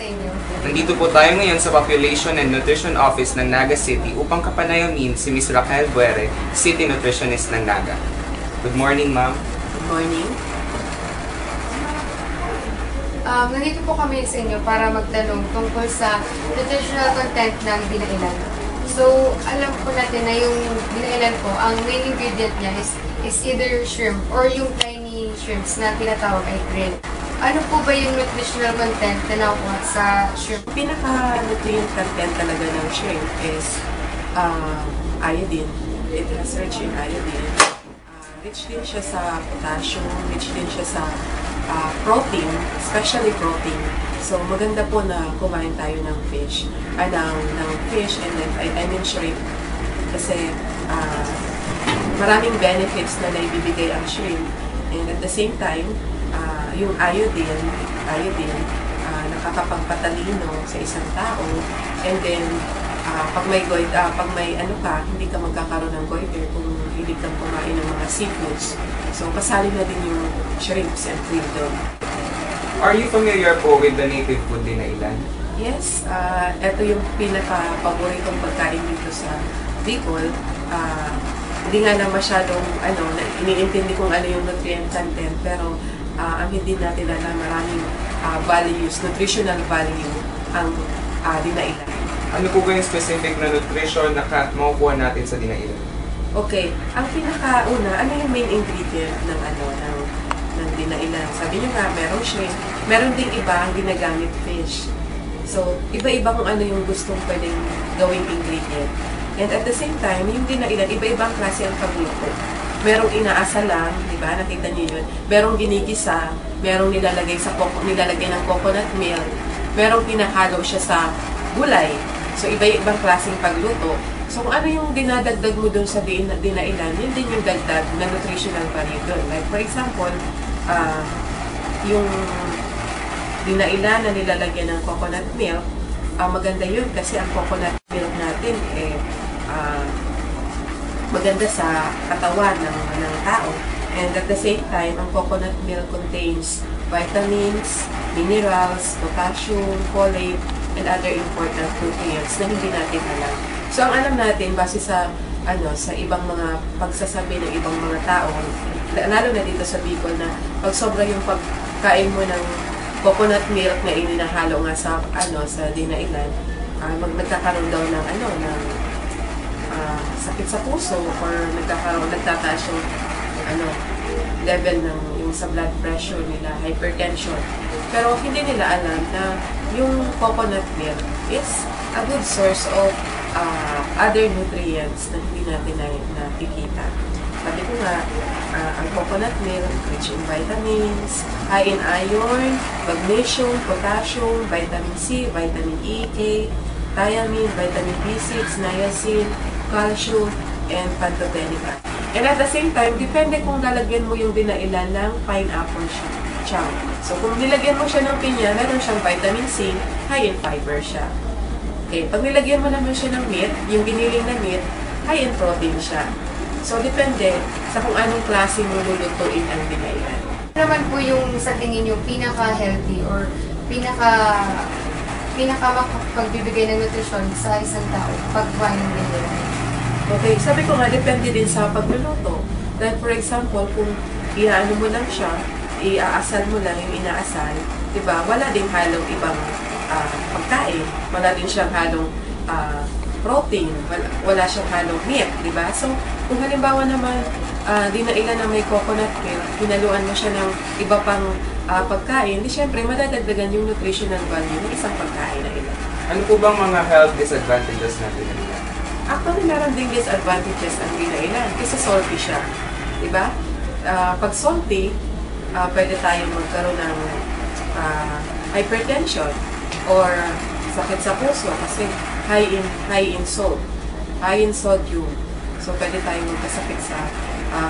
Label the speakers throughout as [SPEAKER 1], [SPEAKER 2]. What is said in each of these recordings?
[SPEAKER 1] inyo?
[SPEAKER 2] Nandito po tayo ngayon sa Population and Nutrition Office ng Naga City upang kapanayamin si Ms. Raquel Buere, City Nutritionist ng Naga. Good morning, ma'am.
[SPEAKER 3] Good morning.
[SPEAKER 1] Nandito po kami sa inyo para magtanong tungkol sa nutritional content ng dinailan. So, alam po natin na yung dinailan po, ang main ingredient niya is either shrimp or yung tiny shrimps na tinatawag ay krill. Ano po ba yung nutritional content na nakuha sa shrimp?
[SPEAKER 3] Pinaka-nutrient content talaga ng shrimp is iodine. It has rich in iodine. Rich din siya sa potassium, rich din siya sa protein, especially protein. So, maganda po na kumain tayo ng fish, ng fish and then I mean shrimp. Kasi maraming benefits na naibibigay ang shrimp. And at the same time, yung iodine nakakapagpatalino sa isang tao, and then pag may hindi ka magkakaroon ng goiter kung hindi ka kumain ng mga seafoods. So kasali na din yung shrimps and krill doon.
[SPEAKER 2] Are you familiar po with the native food dinailan?
[SPEAKER 3] Yes, ito yung pinaka-paboritong pagkain dito sa Bicol. Hindi nga lang masyadong iniintindi kung ano yung nutrient content, pero ang hindi natin alam, maraming values, nutritional value ang dinailan.
[SPEAKER 2] Ano po ba yung specific na nutrition na makukuha natin sa dinailan?
[SPEAKER 3] Okay, ang pinakauna, ano yung main ingredient ng dinailan? Sabi nyo nga, merong shrimp, meron ding iba ang ginagamit fish. So, iba-iba kung ano yung gustong pwedeng gawing ingredient. And at the same time, yung dinailan, iba-ibang klase ang pagluto. Merong inaasa lang, di ba? Nakita niyo yun. Merong ginigisa, merong nilalagay ng coconut milk, merong pinahalo siya sa gulay. So, iba-ibang klaseng pagluto. So, kung ano yung dinadagdag mo dun sa dinailan, yun din yung dagdag na nutritional value dun. Like, for example, yung dinailan na nilalagyan ng coconut milk, maganda yun kasi ang coconut milk natin, maganda sa katawan ng tao. And at the same time, ang coconut milk contains vitamins, minerals, potassium, folate, and other important nutrients na hindi natin alam. So, ang alam natin, base sa ibang mga pagsasabi ng ibang mga tao, lalo na dito sa Bicol, na pag sobra yung pagkain mo ng coconut milk na ininahalo nga sa dinailan, nagkakaroon daw ng sakit sa puso, or nagtataas yung level ng yung sa blood pressure nila, hypertension. Pero hindi nila alam na yung coconut milk is a good source of other nutrients na hindi natin nakikita. Sabi ko nga, ang coconut milk rich in vitamins, high in iron, magnesium, potassium, vitamin C, vitamin E, K, thiamine, vitamin B6, niacin, calcium, and pantothenic acid. And at the same time, depende kung lalagyan mo yung dinailan ng pineapple chunk. So, kung nilagyan mo siya ng pinya, meron siyang vitamin C, high in fiber siya. Okay, pag nilagyan mo naman siya ng meat, yung giniling na meat, high in protein siya. So, depende sa kung anong klase mo lulutuin ang dinailan.
[SPEAKER 1] Ano naman po yung sa tingin nyo pinaka-healthy or pinaka-makapagbibigay ng nutrisyon sa isang tao pag kuhain ng dinailan?
[SPEAKER 3] Okay, sabi ko nga, depende din sa pagluluto. Dahil for example, kung iaano mo lang siya, iaasal mo lang yung inaasal, diba? Wala ding halong ibang pagkain. Wala din siyang halong protein. Wala siyang halong meat, diba? So, kung halimbawa naman, dinailan na may coconut milk, hinaluan mo siya ng iba pang pagkain, di syempre, madadagdagan yung nutritional value ng isang pagkain na ilan.
[SPEAKER 2] Ano po bang mga health disadvantages natin?
[SPEAKER 3] Actually, meron ding disadvantages ang dinailan kasi salty siya. Diba? Pag salty, pwede tayong magkaroon ng hypertension or sakit sa puso kasi high in salt, high in sodium. So, pwede tayong magkasakit sa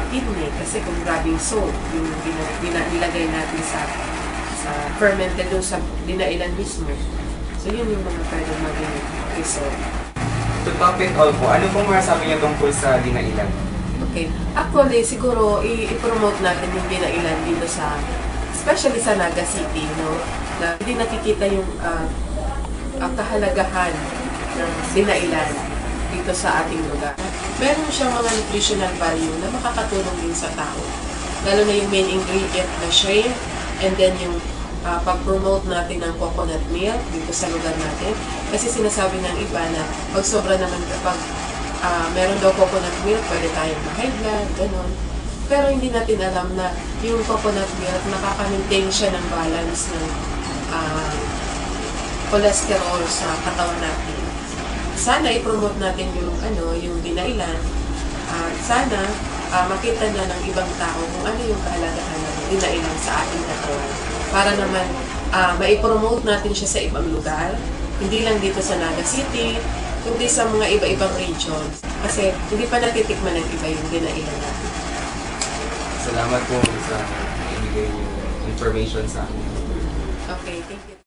[SPEAKER 3] kidney kasi kung grabing salt yung nilagay natin sa fermented doon sa dinailan mismo. So, yun yung mga pwede maging result.
[SPEAKER 2] To top it all po, ano pong masasabi niyo tungkol sa dinailan?
[SPEAKER 3] Okay. Actually, siguro, i-promote natin yung dinailan dito especially sa Naga City, no? Na hindi nakikita yung kahalagahan ng dinailan dito sa ating lugar. Meron siyang mga nutritional value na makakatulong din sa tao. Lalo na yung main ingredient na shrimp, and then yung pag-promote natin ng coconut milk dito sa lugar natin. Kasi sinasabi ng iba na pag sobra naman kapag meron daw coconut milk, pwede tayong ma-high blood, gano'n. Pero hindi natin alam na yung coconut milk, nakaka-maintain siya ng balance ng cholesterol sa katawan natin. Sana i-promote natin yung dinailan. Sana makita na ng ibang tao kung ano yung kahalagahan ng dinailan sa ating katawan. Para naman ma-promote natin siya sa ibang lugar. Hindi lang dito sa Naga City, kundi sa mga iba-ibang regions. Kasi hindi pa natitikman ng iba yung dinailan natin.
[SPEAKER 2] Salamat po sa ibigay yung information sa akin.
[SPEAKER 3] Okay, thank you.